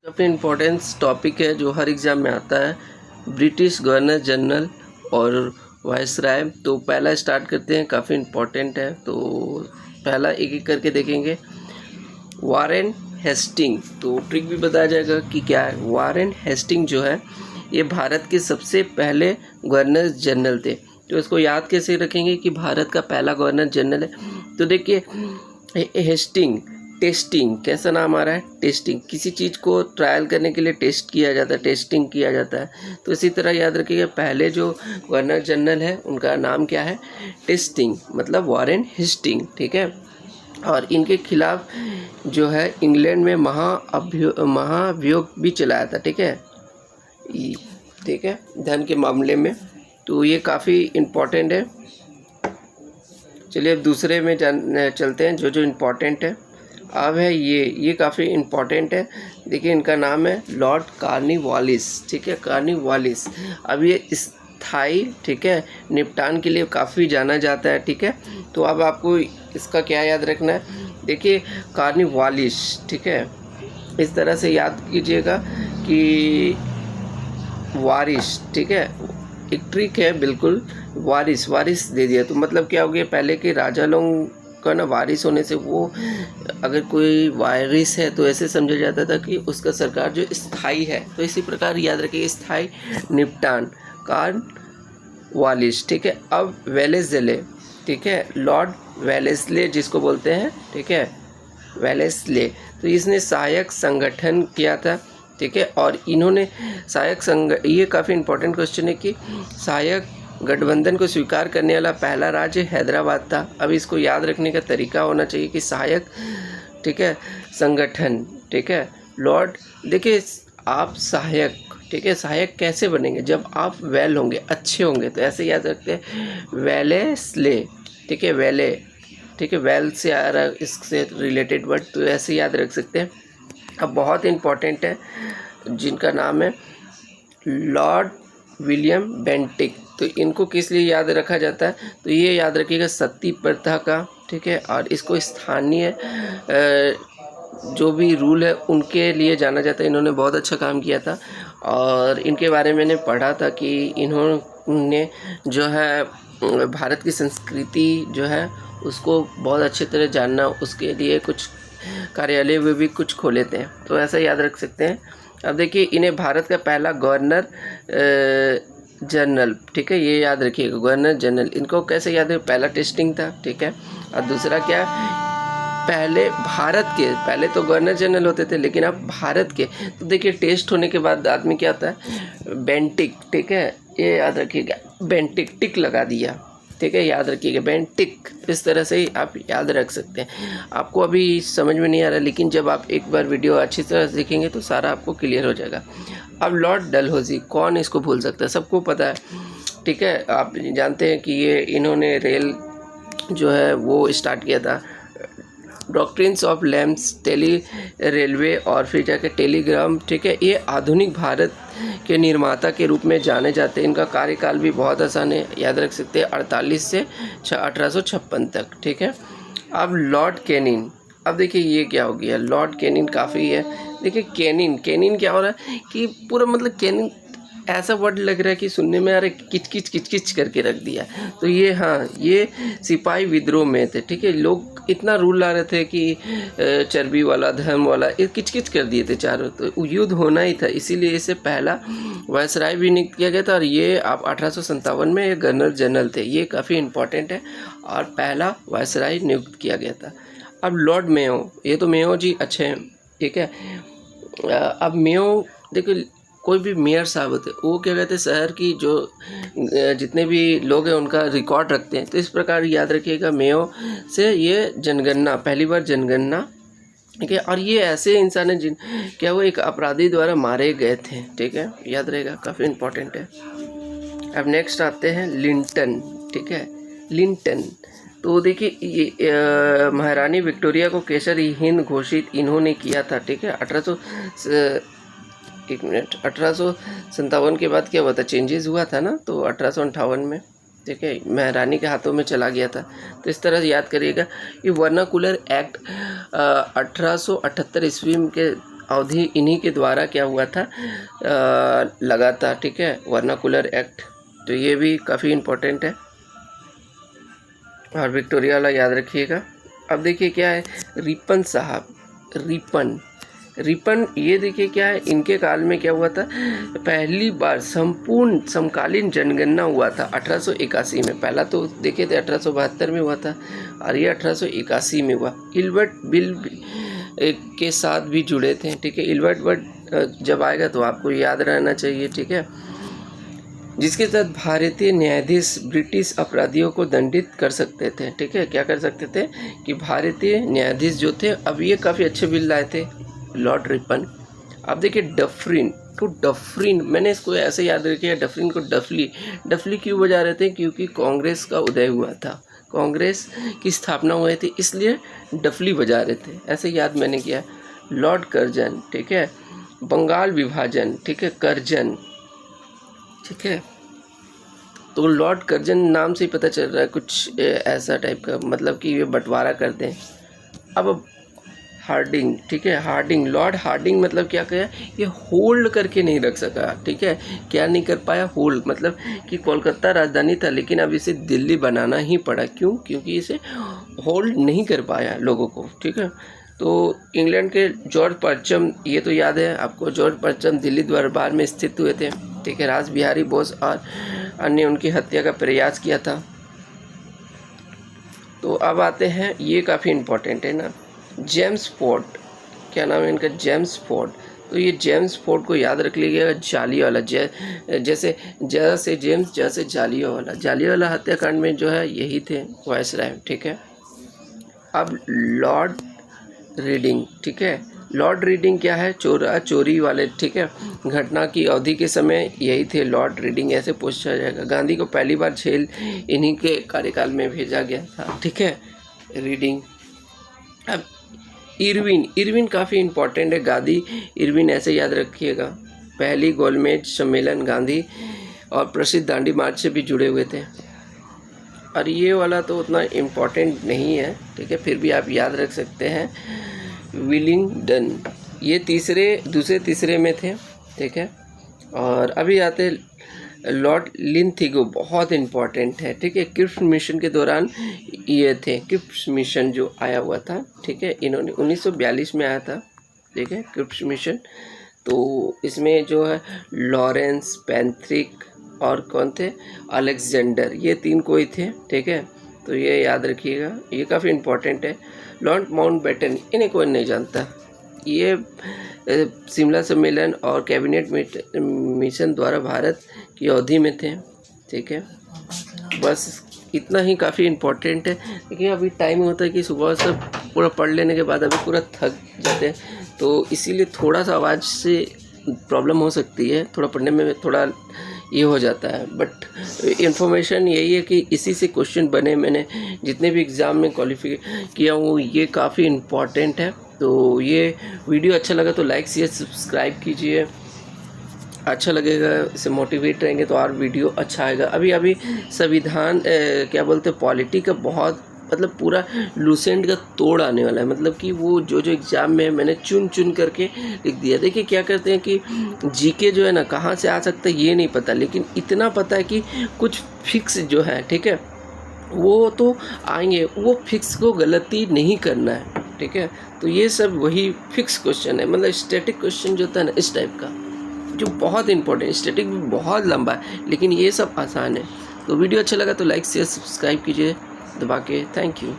काफ़ी importance topic है जो हर एग्ज़ाम में आता है, ब्रिटिश गवर्नर जनरल और वायसराय। तो पहला स्टार्ट करते हैं, काफ़ी इम्पोर्टेंट है। तो पहला एक एक करके देखेंगे। वारेन हेस्टिंग, तो ट्रिक भी बताया जाएगा कि क्या है। वारेन हेस्टिंग जो है ये भारत के सबसे पहले गवर्नर जनरल थे। तो इसको याद कैसे रखेंगे कि भारत का पहला गवर्नर जनरल है। तो देखिए हेस्टिंग, टेस्टिंग, कैसा नाम आ रहा है, टेस्टिंग। किसी चीज़ को ट्रायल करने के लिए टेस्ट किया जाता है, टेस्टिंग किया जाता है। तो इसी तरह याद रखिएगा पहले जो गवर्नर जनरल है उनका नाम क्या है, टेस्टिंग, मतलब वारेन हेस्टिंग, ठीक है। और इनके खिलाफ जो है इंग्लैंड में महाभियोग भी चलाया था, ठीक है, ठीक है, धन के मामले में। तो ये काफ़ी इम्पोर्टेंट है। चलिए अब दूसरे में चलते हैं जो इम्पोर्टेंट है। अब है ये काफ़ी इम्पोर्टेंट है। देखिए इनका नाम है लॉर्ड कॉर्नवालिस, ठीक है, कॉर्नवालिस। अब ये स्थायी, ठीक है, निपटान के लिए काफ़ी जाना जाता है, ठीक है। तो अब आपको इसका क्या याद रखना है, देखिए कॉर्नवालिस, ठीक है, इस तरह से याद कीजिएगा कि वारिस, ठीक है, एक ट्रिक है बिल्कुल। वारिस दे दिया तो मतलब क्या हो गया, पहले के राजा लोगों का ना वारिस होने से, वो अगर कोई वारिस है तो ऐसे समझा जाता था कि उसका सरकार जो स्थायी है। तो इसी प्रकार याद रखिए स्थायी निपटान, कॉर्नवालिस, ठीक है। अब वेलेस्ले, ठीक है, लॉर्ड वेलेस्ले जिसको बोलते हैं, ठीक है, वेलेस्ले। तो इसने सहायक संगठन किया था, ठीक है। और इन्होंने ये काफ़ी इंपॉर्टेंट क्वेश्चन है कि सहायक गठबंधन को स्वीकार करने वाला पहला राज्य हैदराबाद था। अब इसको याद रखने का तरीका होना चाहिए कि सहायक, ठीक है, संगठन, ठीक है, लॉर्ड। देखिए आप सहायक, ठीक है, सहायक कैसे बनेंगे, जब आप वेल होंगे, अच्छे होंगे। तो ऐसे याद रखते हैं वेलेस्ले, ठीक है, वेले, ठीक है, वेल से आ रहा है इससे रिलेटेड वर्ड, तो ऐसे याद रख सकते हैं। अब बहुत इम्पॉर्टेंट है जिनका नाम है लॉर्ड विलियम बेंटिक। तो इनको किस लिए याद रखा जाता है, तो ये याद रखिएगा सती प्रथा का, ठीक है, और इसको स्थानीय जो भी रूल है उनके लिए जाना जाता है। इन्होंने बहुत अच्छा काम किया था और इनके बारे में मैंने पढ़ा था कि इन्होंने जो है भारत की संस्कृति जो है उसको बहुत अच्छी तरह जानना, उसके लिए कुछ कार्यालय वे भी कुछ खोले थे। तो ऐसा याद रख सकते हैं। अब देखिए इन्हें भारत का पहला गवर्नर जनरल, ठीक है, ये याद रखिएगा, गवर्नर जनरल। इनको कैसे याद है, पहला टेस्टिंग था, ठीक है। और दूसरा क्या, पहले भारत के, पहले तो गवर्नर जनरल होते थे लेकिन अब भारत के। तो देखिए टेस्ट होने के बाद आदमी क्या होता है, बेंटिक, ठीक है, ये याद रखिएगा, बेंटिक, टिक लगा दिया, ठीक है, याद रखिएगा बेंटिक। इस तरह से ही आप याद रख सकते हैं। आपको अभी समझ में नहीं आ रहा, लेकिन जब आप एक बार वीडियो अच्छी तरह से देखेंगे तो सारा आपको क्लियर हो जाएगा। अब लॉर्ड डलहौजी, कौन इसको भूल सकता है, सबको पता है, ठीक है। आप जानते हैं कि ये इन्होंने रेल जो है वो स्टार्ट किया था, doctrines of lamps, tele railway और फिर जाके टेलीग्राम, ठीक है। ये आधुनिक भारत के निर्माता के रूप में जाने जाते हैं। इनका कार्यकाल भी बहुत आसान है, याद रख सकते हैं, 48 से 1856 तक, ठीक है। अब लॉर्ड कैनिंग, अब देखिए ये क्या हो गया, लॉर्ड कैनिंग काफ़ी है। देखिए कैनिंग क्या हो रहा है कि पूरा मतलब कैनिंग ऐसा वर्ड लग रहा है कि सुनने में आ रहा है, किच किच करके रख दिया। तो ये, हाँ, ये सिपाही विद्रोह में थे, ठीक है। लोग इतना रूल ला रहे थे कि चर्बी वाला, धर्म वाला, ये किच कर दिए थे चारों। तो युद्ध होना ही था, इसीलिए इसे पहला वायसराय भी नियुक्त किया गया था। और ये आप 1857 में गवर्नर जनरल थे, ये काफ़ी इंपॉर्टेंट है। और पहला वायसराय नियुक्त किया गया था। अब लॉर्ड मेयो, ये तो मेयो जी अच्छे हैं, ठीक है। अब मेयो, देखो कोई भी मेयर साहब होते हैं वो क्या कहते हैं, शहर की जो जितने भी लोग हैं उनका रिकॉर्ड रखते हैं। तो इस प्रकार याद रखिएगा मेयो से ये जनगणना, पहली बार जनगणना, ठीक है। और ये ऐसे इंसान हैं जिन क्या वो एक अपराधी द्वारा मारे गए थे, ठीक है, याद रहेगा, काफ़ी इम्पोर्टेंट है। अब नेक्स्ट आते हैं लिंटन, ठीक है, लिंटन। तो देखिए ये महारानी विक्टोरिया को केसर हिंद घोषित इन्होंने किया था, ठीक है। 1857 के बाद क्या हुआ था, चेंजेस हुआ था ना, तो 1858 में, ठीक है, महारानी के हाथों में चला गया था। तो इस तरह से याद करिएगा। ये वर्नाकुलर एक्ट 1878 ईस्वी के अवधि इन्हीं के द्वारा क्या हुआ था, लगा था, ठीक है, वर्नाकुलर एक्ट। तो ये भी काफ़ी इम्पोर्टेंट है। और विक्टोरिया वाला याद रखिएगा। अब देखिए क्या है, रिपन साहब, रिपन ये देखिए क्या है, इनके काल में क्या हुआ था, पहली बार संपूर्ण समकालीन जनगणना हुआ था 1881 में। पहला तो देखे थे 1872 में हुआ था, और ये 1881 में हुआ। इल्बर्ट बिल के साथ भी जुड़े थे, ठीक है। इल्बर्ट वर्ड जब आएगा तो आपको याद रहना चाहिए, ठीक है। जिसके तहत भारतीय न्यायाधीश ब्रिटिश अपराधियों को दंडित कर सकते थे, ठीक है। क्या कर सकते थे कि भारतीय न्यायाधीश जो थे, अब ये काफ़ी अच्छे बिल लाए थे लॉर्ड रिपन। अब देखिए डफरिन, मैंने इसको ऐसे याद रखिए, डफरिन को डफली क्यों बजा रहे थे, क्योंकि कांग्रेस का उदय हुआ था, कांग्रेस की स्थापना हुई थी, इसलिए डफली बजा रहे थे, ऐसे याद मैंने किया। लॉर्ड कर्जन, ठीक है। बंगाल विभाजन, ठीक है, कर्जन, ठीक है। तो लॉर्ड कर्जन नाम से ही पता चल रहा है कुछ ऐसा टाइप का, मतलब कि ये बंटवारा करते हैं। अब हार्डिंग, ठीक है, लॉर्ड हार्डिंग मतलब क्या किया, ये होल्ड करके नहीं रख सका, ठीक है। क्या नहीं कर पाया, होल्ड, मतलब कि कोलकाता राजधानी था, लेकिन अब इसे दिल्ली बनाना ही पड़ा। क्यों? क्योंकि इसे होल्ड नहीं कर पाया लोगों को, ठीक है। तो इंग्लैंड के जॉर्ज परचम, ये तो याद है आपको, जॉर्ज परचम दिल्ली दरबार में स्थित हुए थे, ठीक है। रास बिहारी बोस और अन्य उनकी हत्या का प्रयास किया था। तो अब आते हैं, ये काफ़ी इम्पोर्टेंट है ना, जेम्स फोर्ड, क्या नाम है इनका, जेम्स फोर्ड। तो ये जेम्स फोर्ड को याद रख लीजिएगा, जालियावाला, जैसे ज से जेम्स, ज से जालियावाला हत्याकांड में जो है यही थे वायसराय, ठीक है। अब लॉर्ड रीडिंग, ठीक है। लॉर्ड रीडिंग क्या है, चोरी वाले, ठीक है, घटना की अवधि के समय यही थे लॉर्ड रीडिंग, ऐसे पूछा जाएगा। गांधी को पहली बार जेल इन्हीं के कार्यकाल में भेजा गया था, ठीक है, रीडिंग। अब इरविन काफ़ी इम्पोर्टेंट है, गांधी इरविन ऐसे याद रखिएगा। पहली गोलमेज सम्मेलन गांधी और प्रसिद्ध दांडी मार्च से भी जुड़े हुए थे। और ये वाला तो उतना इम्पोर्टेंट नहीं है, ठीक है, फिर भी आप याद रख सकते हैं। विलिंगडन, ये दूसरे तीसरे में थे, ठीक है। और अभी आते लॉर्ड लिंथिगो, बहुत इम्पॉर्टेंट है, ठीक है। क्रिप्स मिशन के दौरान ये थे, क्रिप्स मिशन जो आया हुआ था, ठीक है, इन्होंने 1942 में आया था, ठीक है, क्रिप्स मिशन। तो इसमें जो है लॉरेंस, पैंथ्रिक और कौन थे, अलेक्जेंडर, ये 3 कोई थे, ठीक है। तो ये याद रखिएगा, ये काफ़ी इम्पोर्टेंट है। लॉर्ड माउंटबेटन, इन्हें कोई नहीं जानता, ये शिमला सम्मेलन और कैबिनेट मिशन द्वारा भारत की अवधि में थे, ठीक है। बस इतना ही काफ़ी इम्पोर्टेंट है। देखिए अभी टाइम होता है कि सुबह से पूरा पढ़ लेने के बाद अभी पूरा थक जाते हैं, तो इसीलिए थोड़ा सा आवाज़ से प्रॉब्लम हो सकती है, थोड़ा पढ़ने में थोड़ा ये हो जाता है। बट इन्फॉर्मेशन यही है कि इसी से क्वेश्चन बने, मैंने जितने भी एग्ज़ाम में क्वालिफाई किया हूँ, ये काफ़ी इम्पॉर्टेंट है। तो ये वीडियो अच्छा लगा तो लाइक शेयर सब्सक्राइब कीजिए, अच्छा लगेगा, इससे मोटिवेट रहेंगे तो और वीडियो अच्छा आएगा। अभी संविधान क्या बोलते हैं, पॉलिटी का बहुत मतलब पूरा लूसेंट का तोड़ आने वाला है, मतलब कि वो जो एग्ज़ाम में मैंने चुन करके लिख दिया। देखिए क्या करते हैं कि जीके जो है ना, कहाँ से आ सकता है ये नहीं पता, लेकिन इतना पता है कि कुछ फिक्स जो है, ठीक है, वो तो आएंगे, वो फिक्स को गलती नहीं करना है, ठीक है। तो ये सब वही फिक्स क्वेश्चन है, मतलब स्टैटिक क्वेश्चन जो होता है ना इस टाइप का, जो बहुत इंपॉर्टेंट, स्टैटिक भी बहुत लंबा है, लेकिन ये सब आसान है। तो वीडियो अच्छा लगा तो लाइक शेयर सब्सक्राइब कीजिए दबा के। Thank you.